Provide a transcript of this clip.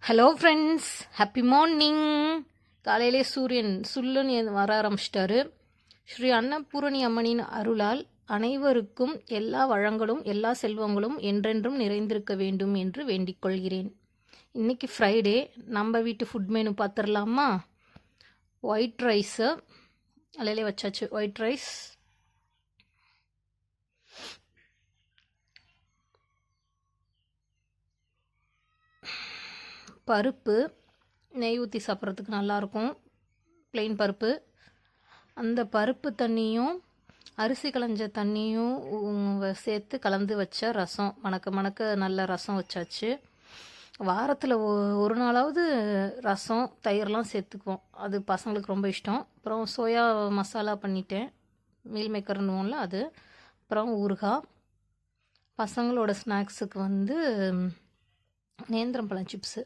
Hello friends, happy morning. காலையிலே சூரியன் சுல்லுன்னு வர ஆரம்பிச்சிட்டாரு. ஸ்ரீ அன்னபூரணி அம்மனின் அருளால் அனைவருக்கும் எல்லா வளங்களும் எல்லா செல்வங்களும் என்றென்றும் நிறைந்திருக்க வேண்டும் என்று வேண்டிக் கொள்கிறேன். இன்றைக்கி ஃப்ரைடே. நம்ம வீட்டு ஃபுட் மெனு பார்த்துடலாமா? ஒயிட் ரைஸு அலையிலே வச்சாச்சு. ஒயிட் ரைஸ், பருப்பு நெய் ஊற்றி சாப்பிட்றதுக்கு நல்லாயிருக்கும். ப்ளெயின் பருப்பு. அந்த பருப்பு தண்ணியும் அரிசி களைஞ்ச தண்ணியும் சேர்த்து கலந்து வச்ச ரசம், மணக்க மணக்க நல்ல ரசம் வச்சாச்சு. வாரத்தில் ஒரு நாளாவது ரசம் தயிர்லாம் சேர்த்துக்குவோம். அது பசங்களுக்கு ரொம்ப இஷ்டம். அப்புறம் சோயா மசாலா பண்ணிட்டேன், மீல் மேக்கர்னுவோம்ல அது. அப்புறம் ஊறுகாய். பசங்களோட ஸ்நாக்ஸுக்கு நேந்திரம் பழம் சிப்ஸு.